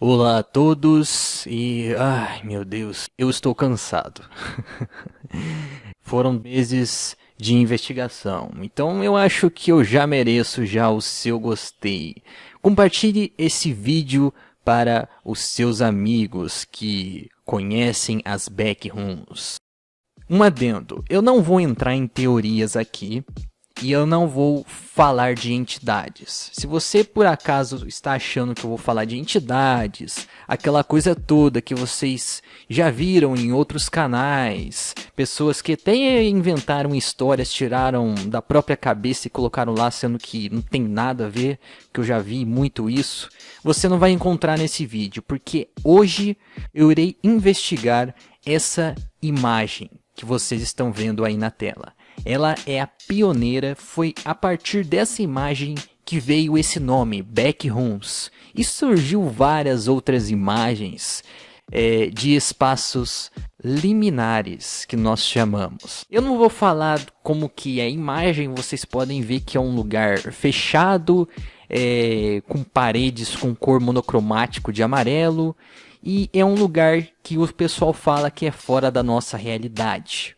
Olá a todos ai meu Deus, eu estou cansado. Foram meses de investigação, então eu acho que eu já mereço já o seu gostei. Compartilhe esse vídeo para os seus amigos que conhecem as backrooms. Um adendo, eu não vou entrar em teorias aqui. E eu não vou falar de entidades. Se você por acaso está achando que eu vou falar de entidades, aquela coisa toda que vocês já viram em outros canais, pessoas que até inventaram histórias, tiraram da própria cabeça e colocaram lá, sendo que não tem nada a ver, que eu já vi muito isso, você não vai encontrar nesse vídeo, porque hoje eu irei investigar essa imagem que vocês estão vendo aí na tela. Ela é a pioneira, foi a partir dessa imagem que veio esse nome, Backrooms. E surgiu várias outras imagens de espaços liminares, que nós chamamos. Eu não vou falar como que é a imagem, vocês podem ver que é um lugar fechado, com paredes com cor monocromático de amarelo, e é um lugar que o pessoal fala que é fora da nossa realidade.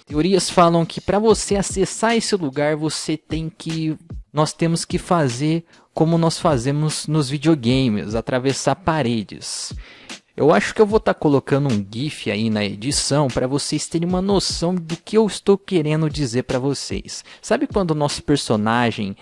Teorias falam que para você acessar esse lugar, nós temos que fazer como nós fazemos nos videogames, atravessar paredes. Eu acho que eu vou estar colocando um GIF aí na edição para vocês terem uma noção do que eu estou querendo dizer para vocês. Sabe quando o nosso personagem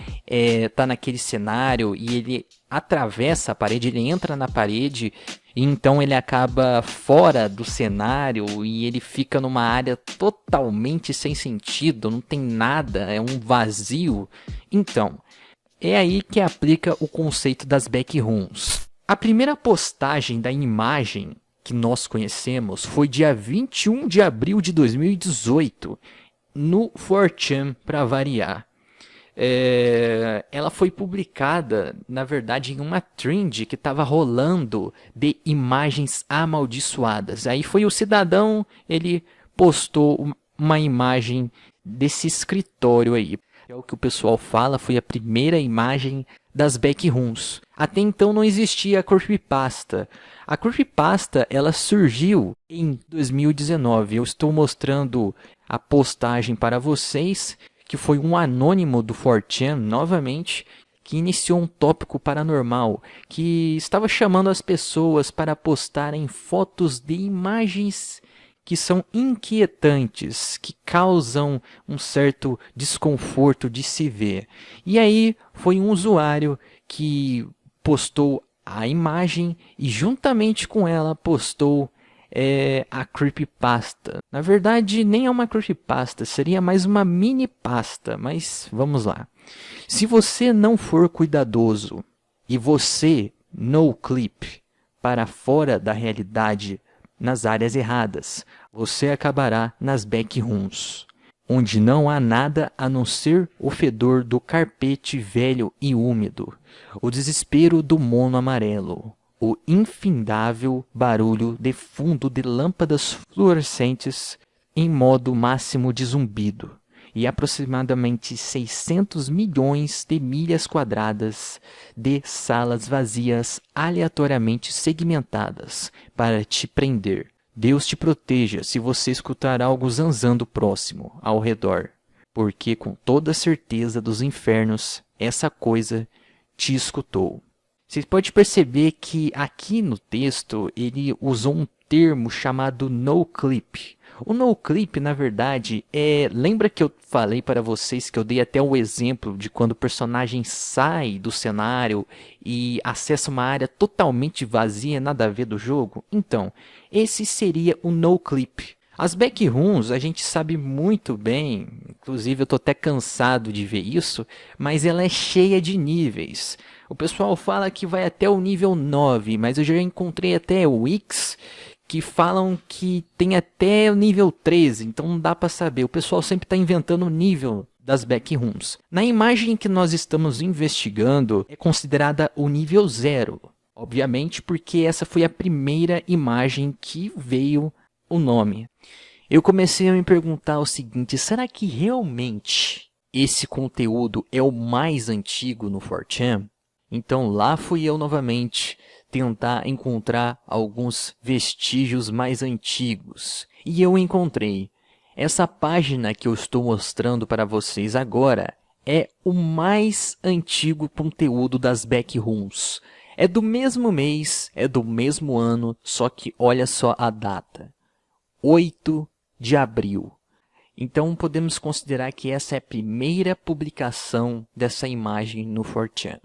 tá naquele cenário e ele atravessa a parede, ele entra na parede e então ele acaba fora do cenário e ele fica numa área totalmente sem sentido, não tem nada, é um vazio? Então, é aí que aplica o conceito das backrooms. A primeira postagem da imagem que nós conhecemos foi dia 21 de abril de 2018, no 4chan, para variar. Ela foi publicada, na verdade, em uma trend que estava rolando de imagens amaldiçoadas. Aí foi o cidadão, ele postou uma imagem desse escritório aí. É o que o pessoal fala, foi a primeira imagem das backrooms. Até então não existia a creepypasta. A creepypasta ela surgiu em 2019. Eu estou mostrando a postagem para vocês, que foi um anônimo do 4chan, novamente, que iniciou um tópico paranormal, que estava chamando as pessoas para postarem fotos de imagens que são inquietantes, que causam um certo desconforto de se ver. E aí foi um usuário que postou a imagem e juntamente com ela postou a creepypasta. Na verdade, nem é uma creepypasta, seria mais uma mini pasta, mas vamos lá. Se você não for cuidadoso e você no clip para fora da realidade nas áreas erradas, você acabará nas backrooms, onde não há nada a não ser o fedor do carpete velho e úmido, o desespero do mono amarelo, o infindável barulho de fundo de lâmpadas fluorescentes em modo máximo de zumbido, e aproximadamente 600 milhões de milhas quadradas de salas vazias aleatoriamente segmentadas para te prender. Deus te proteja se você escutar algo zanzando próximo, ao redor, porque com toda certeza dos infernos, essa coisa te escutou. Vocês podem perceber que aqui no texto ele usou um termo chamado no-clip. O no-clip, na verdade, lembra que eu falei para vocês que eu dei até o exemplo de quando o personagem sai do cenário e acessa uma área totalmente vazia, nada a ver do jogo? Então, esse seria o no-clip. As backrooms a gente sabe muito bem, inclusive eu tô até cansado de ver isso, mas ela é cheia de níveis. O pessoal fala que vai até o nível 9, mas eu já encontrei até wix que falam que tem até o nível 13, então não dá para saber. O pessoal sempre está inventando o nível das backrooms. Na imagem que nós estamos investigando é considerada o nível 0, obviamente porque essa foi a primeira imagem que veio o nome. Eu comecei a me perguntar o seguinte, será que realmente esse conteúdo é o mais antigo no 4chan? Então lá fui eu novamente tentar encontrar alguns vestígios mais antigos. E eu encontrei. Essa página que eu estou mostrando para vocês agora é o mais antigo conteúdo das backrooms. É do mesmo mês, é do mesmo ano, só que olha só a data. 8 de abril. Então podemos considerar que essa é a primeira publicação dessa imagem no 4chan.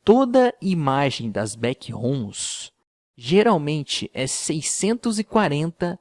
Toda imagem das backrooms geralmente é 640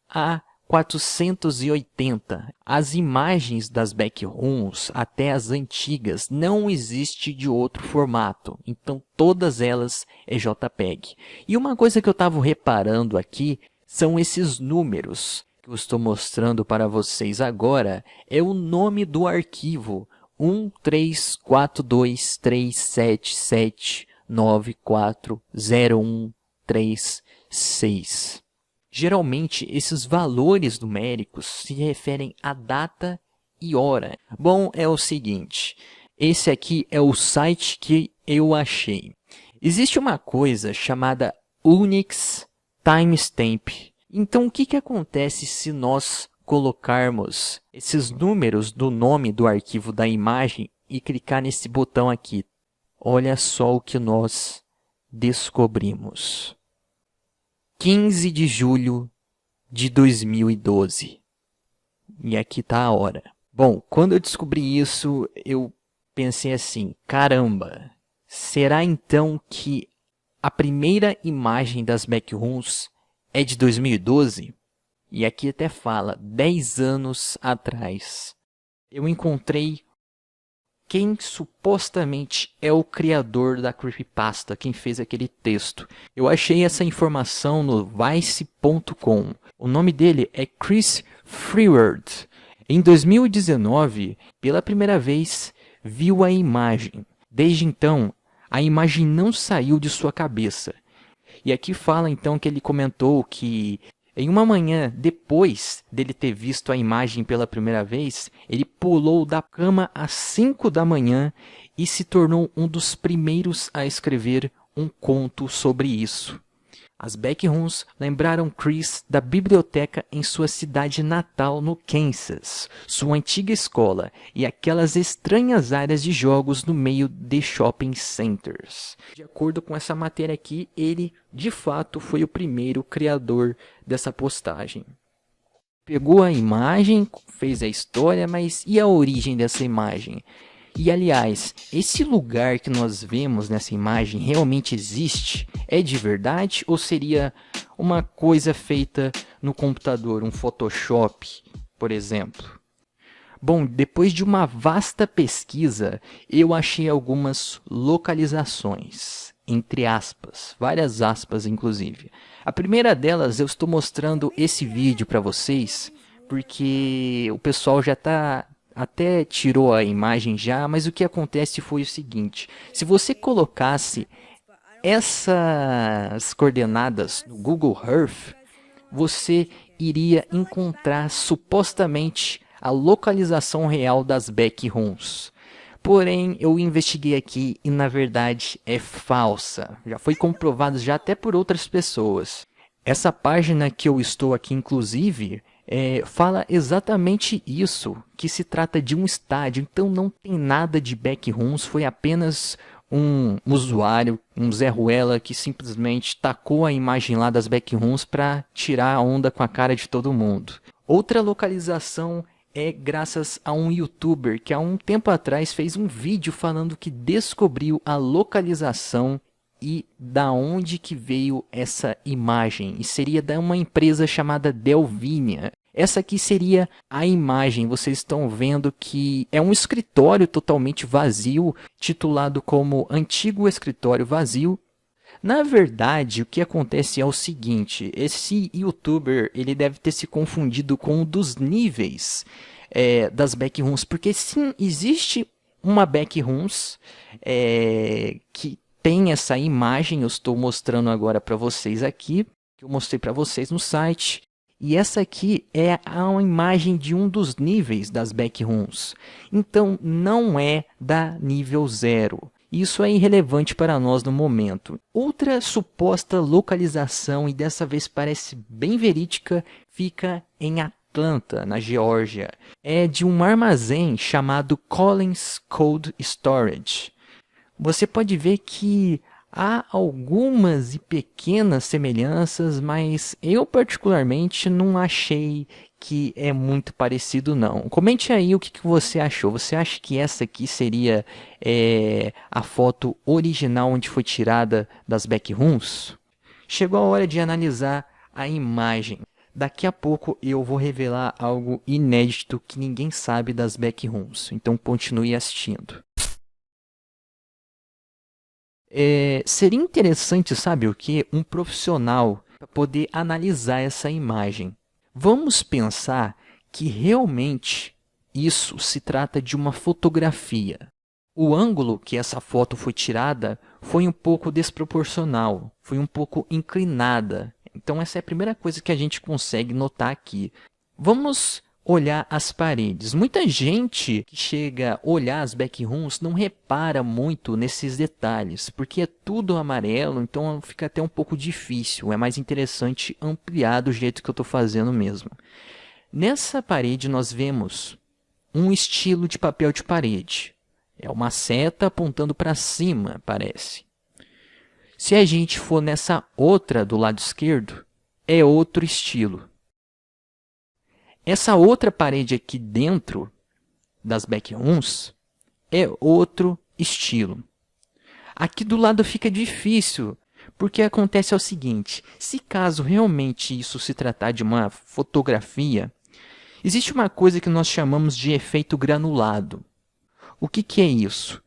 a 480. As imagens das backrooms, até as antigas, não existe de outro formato. Então todas elas é JPEG. E uma coisa que eu estava reparando aqui são esses números que eu estou mostrando para vocês agora. É o nome do arquivo 1342377940136. Geralmente, esses valores numéricos se referem à data e hora. Bom, é o seguinte, esse aqui é o site que eu achei. Existe uma coisa chamada Unix Timestamp. Então, o que acontece se nós colocarmos esses números do nome do arquivo da imagem e clicar nesse botão aqui? Olha só o que nós descobrimos. 15 de julho de 2012. E aqui está a hora. Bom, quando eu descobri isso, eu pensei assim, caramba, será então que a primeira imagem das backrooms é de 2012? E aqui até fala, 10 anos atrás. Eu encontrei quem supostamente é o criador da creepypasta, quem fez aquele texto. Eu achei essa informação no Vice.com. O nome dele é Chris Freeland. Em 2019, pela primeira vez, viu a imagem. Desde então, a imagem não saiu de sua cabeça. E aqui fala então que ele comentou que em uma manhã, depois dele ter visto a imagem pela primeira vez, ele pulou da cama às 5 da manhã e se tornou um dos primeiros a escrever um conto sobre isso. As backrooms lembraram Chris da biblioteca em sua cidade natal no Kansas, sua antiga escola e aquelas estranhas áreas de jogos no meio de shopping centers. De acordo com essa matéria aqui, ele de fato foi o primeiro criador dessa postagem. Pegou a imagem, fez a história, mas e a origem dessa imagem? E aliás, esse lugar que nós vemos nessa imagem realmente existe? É de verdade ou seria uma coisa feita no computador, um Photoshop, por exemplo? Bom, depois de uma vasta pesquisa, eu achei algumas localizações, entre aspas, várias aspas inclusive. A primeira delas, eu estou mostrando esse vídeo para vocês, porque o pessoal já está... até tirou a imagem já, mas o que acontece foi o seguinte. Se você colocasse essas coordenadas no Google Earth, você iria encontrar supostamente a localização real das backrooms. Porém, eu investiguei aqui e na verdade é falsa. Já foi comprovado já até por outras pessoas. Essa página que eu estou aqui inclusive... fala exatamente isso, que se trata de um estádio, então não tem nada de backrooms, foi apenas um usuário, um Zé Ruela, que simplesmente tacou a imagem lá das backrooms para tirar a onda com a cara de todo mundo. Outra localização é graças a um youtuber que há um tempo atrás fez um vídeo falando que descobriu a localização e da onde que veio essa imagem, e seria de uma empresa chamada Delvinia. Essa aqui seria a imagem, vocês estão vendo que é um escritório totalmente vazio, titulado como Antigo Escritório Vazio. Na verdade, o que acontece é o seguinte, esse youtuber ele deve ter se confundido com um dos níveis das backrooms, porque sim, existe uma backrooms que tem essa imagem, eu estou mostrando agora para vocês aqui, que eu mostrei para vocês no site. E essa aqui é a imagem de um dos níveis das backrooms. Então não é da nível 0. Isso é irrelevante para nós no momento. Outra suposta localização, e dessa vez parece bem verídica, fica em Atlanta, na Geórgia. É de um armazém chamado Collins Cold Storage. Você pode ver que há algumas e pequenas semelhanças, mas eu particularmente não achei que é muito parecido não. Comente aí o que você achou. Você acha que essa aqui seria a foto original onde foi tirada das backrooms? Chegou a hora de analisar a imagem. Daqui a pouco eu vou revelar algo inédito que ninguém sabe das backrooms, então continue assistindo. Seria interessante, sabe o que? Um profissional para poder analisar essa imagem. Vamos pensar que realmente isso se trata de uma fotografia. O ângulo que essa foto foi tirada foi um pouco desproporcional, foi um pouco inclinada. Então essa é a primeira coisa que a gente consegue notar aqui. Vamos olhar as paredes. Muita gente que chega a olhar as backrooms não repara muito nesses detalhes, porque é tudo amarelo, então fica até um pouco difícil. É mais interessante ampliar do jeito que eu estou fazendo mesmo. Nessa parede nós vemos um estilo de papel de parede. É uma seta apontando para cima, parece. Se a gente for nessa outra do lado esquerdo, é outro estilo. Essa outra parede aqui dentro das backrooms é outro estilo. Aqui do lado fica difícil, porque acontece o seguinte, se caso realmente isso se tratar de uma fotografia, existe uma coisa que nós chamamos de efeito granulado. O que é isso?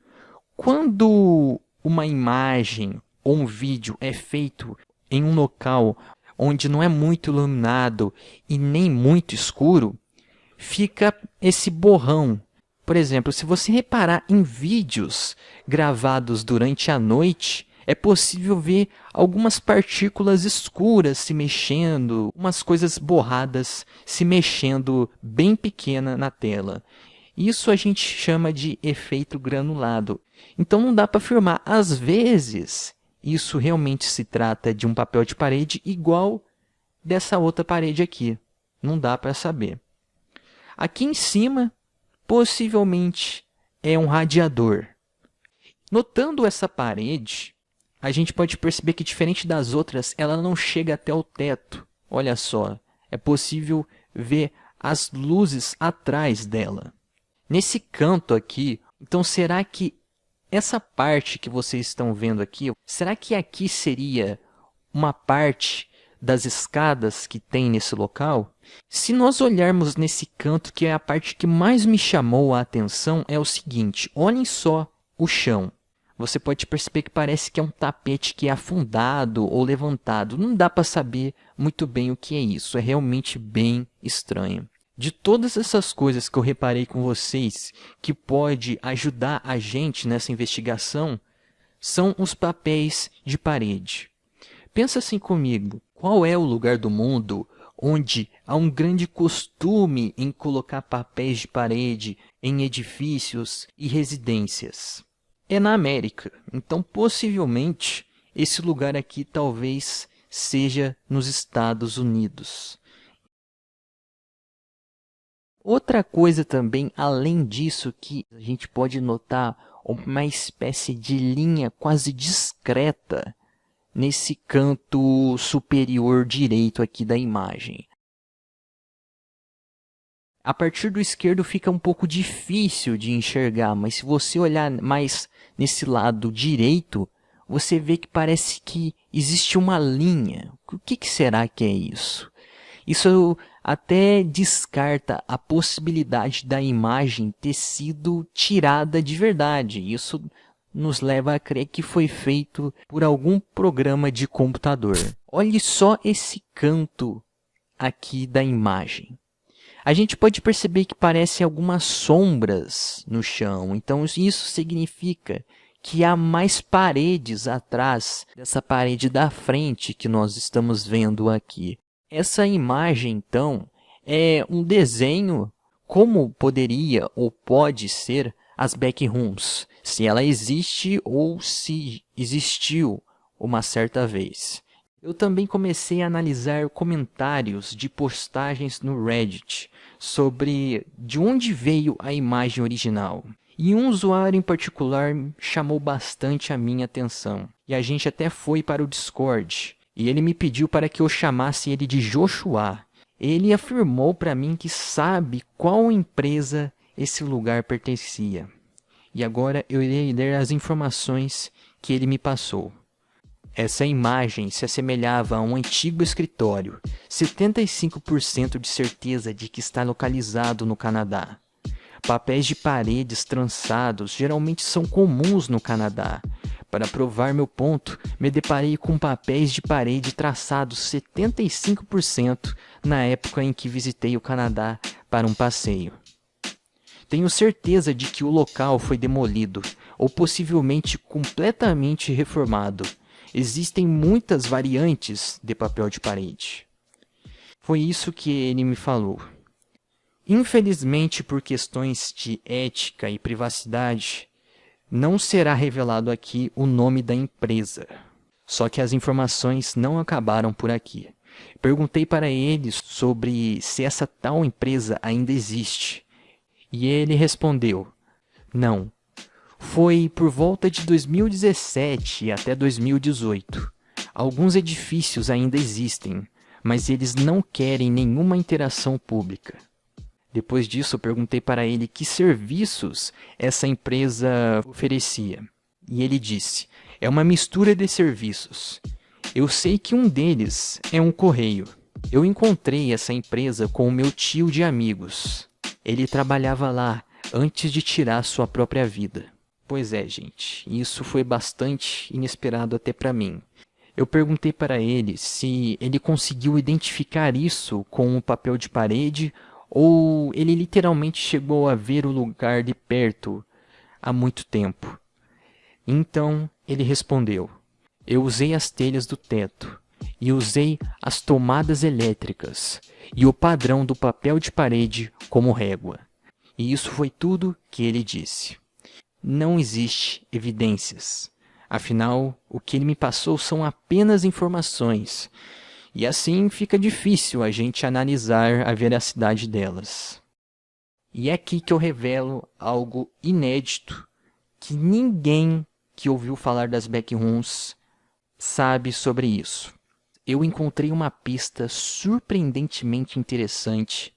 Quando uma imagem ou um vídeo é feito em um local onde não é muito iluminado e nem muito escuro, fica esse borrão. Por exemplo, se você reparar em vídeos gravados durante a noite, é possível ver algumas partículas escuras se mexendo, umas coisas borradas se mexendo bem pequena na tela. Isso a gente chama de efeito granulado. Então não dá para afirmar. Às vezes, isso realmente se trata de um papel de parede igual dessa outra parede aqui. Não dá para saber. Aqui em cima, possivelmente, é um radiador. Notando essa parede, a gente pode perceber que, diferente das outras, ela não chega até o teto. Olha só, é possível ver as luzes atrás dela. Nesse canto aqui, então será que essa parte que vocês estão vendo aqui, será que aqui seria uma parte das escadas que tem nesse local? Se nós olharmos nesse canto, que é a parte que mais me chamou a atenção, é o seguinte, olhem só o chão. Você pode perceber que parece que é um tapete que é afundado ou levantado. Não dá para saber muito bem o que é isso, é realmente bem estranho. De todas essas coisas que eu reparei com vocês, que pode ajudar a gente nessa investigação, são os papéis de parede. Pensa assim comigo, qual é o lugar do mundo onde há um grande costume em colocar papéis de parede em edifícios e residências? É na América, então possivelmente esse lugar aqui talvez seja nos Estados Unidos. Outra coisa também, além disso, que a gente pode notar uma espécie de linha quase discreta nesse canto superior direito aqui da imagem. A partir do esquerdo fica um pouco difícil de enxergar, mas se você olhar mais nesse lado direito, você vê que parece que existe uma linha. O que será que é isso? Isso até descarta a possibilidade da imagem ter sido tirada de verdade. Isso nos leva a crer que foi feito por algum programa de computador. Olhe só esse canto aqui da imagem. A gente pode perceber que parecem algumas sombras no chão. Então isso significa que há mais paredes atrás dessa parede da frente que nós estamos vendo aqui. Essa imagem, então, é um desenho como poderia ou pode ser as backrooms. se ela existe ou se existiu uma certa vez. Eu também comecei a analisar comentários de postagens no Reddit sobre de onde veio a imagem original. E um usuário em particular chamou bastante a minha atenção. E a gente até foi para o Discord. E ele me pediu para que eu chamasse ele de Joshua. Ele afirmou para mim que sabe qual empresa esse lugar pertencia. E agora eu irei ler as informações que ele me passou. Essa imagem se assemelhava a um antigo escritório, 75% de certeza de que está localizado no Canadá. Papéis de paredes trançados geralmente são comuns no Canadá. Para provar meu ponto, me deparei com papéis de parede traçados 75% na época em que visitei o Canadá para um passeio. Tenho certeza de que o local foi demolido, ou possivelmente completamente reformado. Existem muitas variantes de papel de parede. Foi isso que ele me falou. Infelizmente, por questões de ética e privacidade, não será revelado aqui o nome da empresa. Só que as informações não acabaram por aqui. Perguntei para ele sobre se essa tal empresa ainda existe. E ele respondeu: não. Foi por volta de 2017 até 2018. Alguns edifícios ainda existem, mas eles não querem nenhuma interação pública. Depois disso, eu perguntei para ele que serviços essa empresa oferecia. E ele disse: é uma mistura de serviços. Eu sei que um deles é um correio. Eu encontrei essa empresa com o meu tio de amigos. Ele trabalhava lá antes de tirar sua própria vida. Pois é, gente, isso foi bastante inesperado até para mim. Eu perguntei para ele se ele conseguiu identificar isso com o papel de parede ou ele literalmente chegou a ver o lugar de perto há muito tempo. Então ele respondeu: eu usei as telhas do teto e usei as tomadas elétricas e o padrão do papel de parede como régua. E isso foi tudo que ele disse. Não existe evidências. Afinal, o que ele me passou são apenas informações. E assim fica difícil a gente analisar a veracidade delas. E é aqui que eu revelo algo inédito que ninguém que ouviu falar das backrooms sabe sobre isso. Eu encontrei uma pista surpreendentemente interessante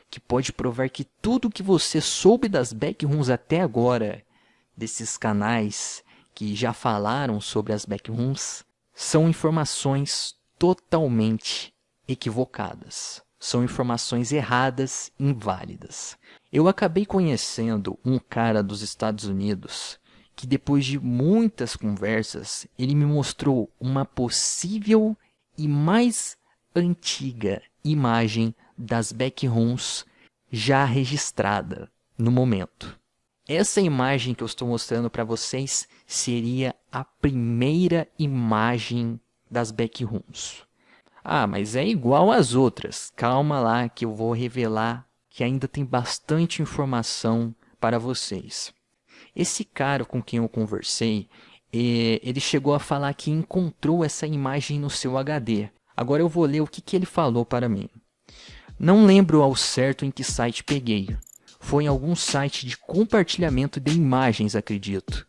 que pode provar que tudo que você soube das backrooms até agora, desses canais que já falaram sobre as backrooms, são informações totalmente equivocadas. São informações erradas, inválidas. Eu acabei conhecendo um cara dos Estados Unidos que, depois de muitas conversas, ele me mostrou uma possível e mais antiga imagem das backrooms já registrada no momento. Essa imagem que eu estou mostrando para vocês seria a primeira imagem das backrooms. Ah, mas é igual às outras. Calma lá que eu vou revelar que ainda tem bastante informação para vocês. Esse cara com quem eu conversei, ele chegou a falar que encontrou essa imagem no seu HD. Agora eu vou ler o que ele falou para mim. Não lembro ao certo em que site peguei. Foi em algum site de compartilhamento de imagens, acredito.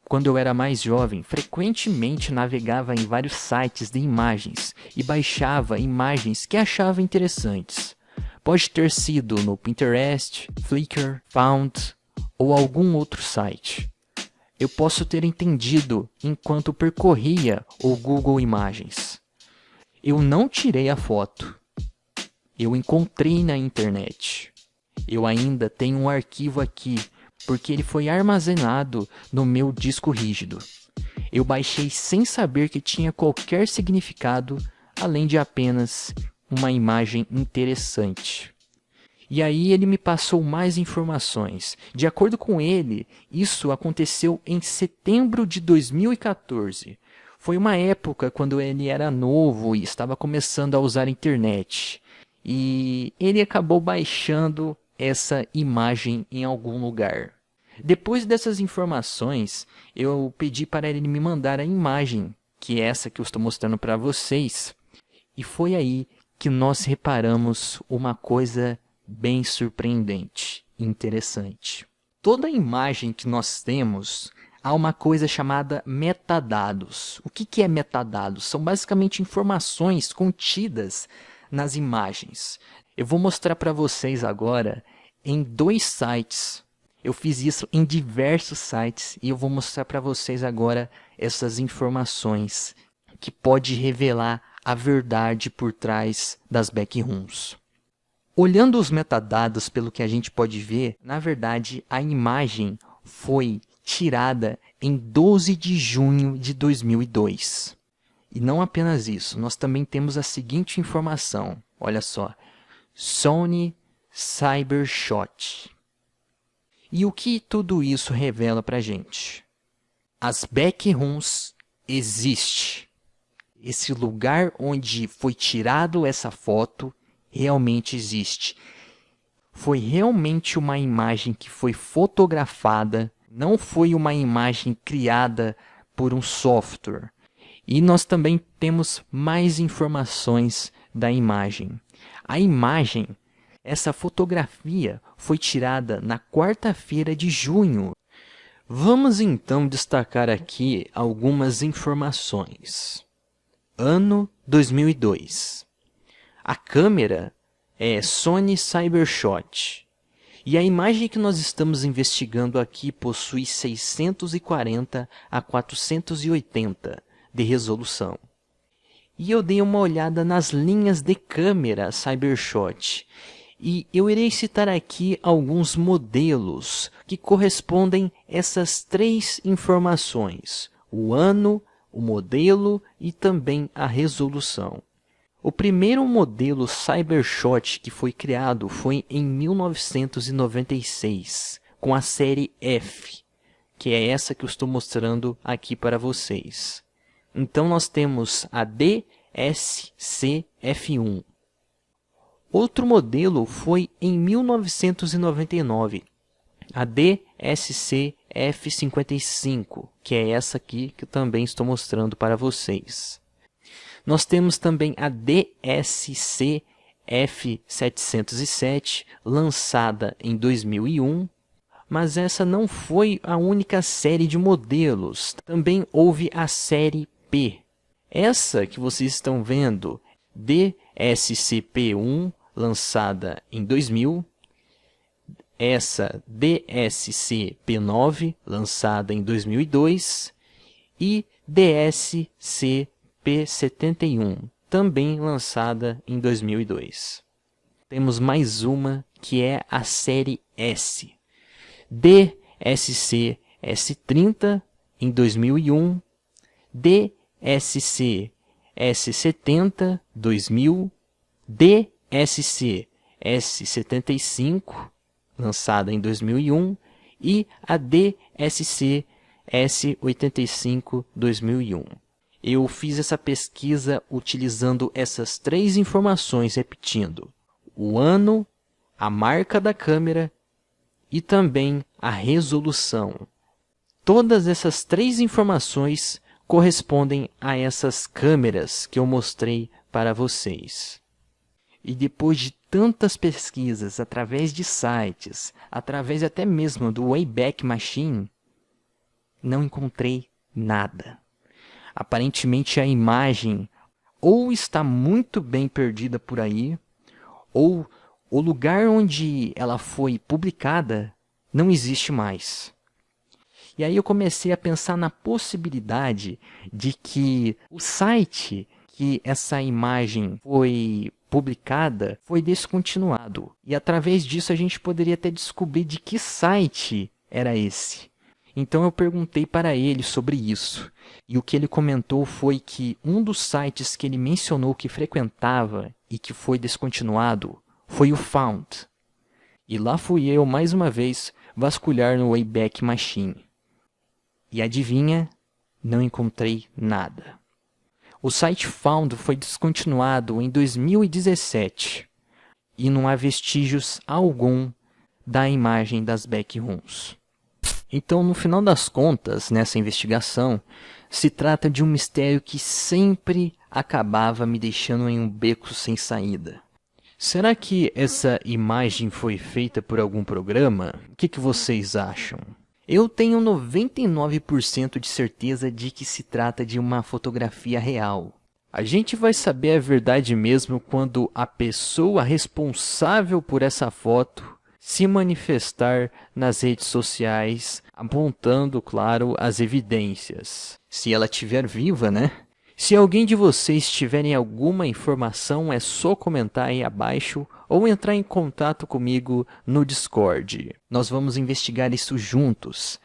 Quando eu era mais jovem, frequentemente navegava em vários sites de imagens e baixava imagens que achava interessantes. Pode ter sido no Pinterest, Flickr, Found ou algum outro site. Eu posso ter entendido enquanto percorria o Google Imagens. Eu não tirei a foto. Eu encontrei na internet. Eu ainda tenho um arquivo aqui, porque ele foi armazenado no meu disco rígido. Eu baixei sem saber que tinha qualquer significado, além de apenas uma imagem interessante. E aí ele me passou mais informações. De acordo com ele, isso aconteceu em setembro de 2014. Foi uma época quando ele era novo e estava começando a usar a internet. E ele acabou baixando essa imagem em algum lugar. Depois dessas informações, eu pedi para ele me mandar a imagem, que é essa que eu estou mostrando para vocês. E foi aí que nós reparamos uma coisa bem surpreendente e interessante. Toda imagem que nós temos, há uma coisa chamada metadados. O que é metadados? São basicamente informações contidas nas imagens. Eu vou mostrar para vocês agora em 2 sites. Eu fiz isso em diversos sites e eu vou mostrar para vocês agora essas informações que pode revelar a verdade por trás das backrooms. Olhando os metadados, pelo que a gente pode ver, na verdade a imagem foi tirada em 12 de junho de 2002. E não apenas isso, nós também temos a seguinte informação, olha só, Sony Cybershot. E o que tudo isso revela para a gente? As backrooms existem. Esse lugar onde foi tirado essa foto realmente existe. Foi realmente uma imagem que foi fotografada, não foi uma imagem criada por um software. E nós também temos mais informações da imagem. A imagem, essa fotografia, foi tirada na quarta-feira de junho. Vamos então destacar aqui algumas informações. Ano 2002. A câmera é Sony Cybershot. E a imagem que nós estamos investigando aqui possui 640 a 480 de resolução. E eu dei uma olhada nas linhas de câmera Cybershot. E eu irei citar aqui alguns modelos que correspondem a essas 3 informações: o ano, o modelo e também a resolução. O primeiro modelo Cybershot que foi criado foi em 1996, com a série F, que é essa que eu estou mostrando aqui para vocês. Então nós temos a DSC-F1. Outro modelo foi em 1999, a DSC-F55, que é essa aqui que eu também estou mostrando para vocês. Nós temos também a DSC-F707, lançada em 2001, mas essa não foi a única série de modelos. Também houve a série P. Essa que vocês estão vendo, DSC-P1, lançada em 2000. Essa DSC-P9, lançada em 2002. E DSC-P71, também lançada em 2002. Temos mais uma que é a série S. DSC-S30 em 2001, DSC-S70 2000, DSC-S75 lançada em 2001 e a DSC-S85 2001. Eu fiz essa pesquisa utilizando essas 3 informações, repetindo: o ano, a marca da câmera e também a resolução. Todas essas 3 informações correspondem a essas câmeras que eu mostrei para vocês. E depois de tantas pesquisas através de sites, através até mesmo do Wayback Machine, não encontrei nada. Aparentemente a imagem ou está muito bem perdida por aí, ou o lugar onde ela foi publicada não existe mais. E aí eu comecei a pensar na possibilidade de que o site que essa imagem foi publicada foi descontinuado. E através disso a gente poderia até descobrir de que site era esse. Então eu perguntei para ele sobre isso. E o que ele comentou foi que um dos sites que ele mencionou que frequentava e que foi descontinuado foi o Found. E lá fui eu mais uma vez vasculhar no Wayback Machine. E adivinha? Não encontrei nada. O site Found foi descontinuado em 2017 e não há vestígios algum da imagem das backrooms. Então, no final das contas, nessa investigação, se trata de um mistério que sempre acabava me deixando em um beco sem saída. Será que essa imagem foi feita por algum programa? O que vocês acham? Eu tenho 99% de certeza de que se trata de uma fotografia real. A gente vai saber a verdade mesmo quando a pessoa responsável por essa foto se manifestar nas redes sociais, apontando, claro, as evidências. Se ela estiver viva, né? Se alguém de vocês tiverem alguma informação, é só comentar aí abaixo ou entrar em contato comigo no Discord. Nós vamos investigar isso juntos.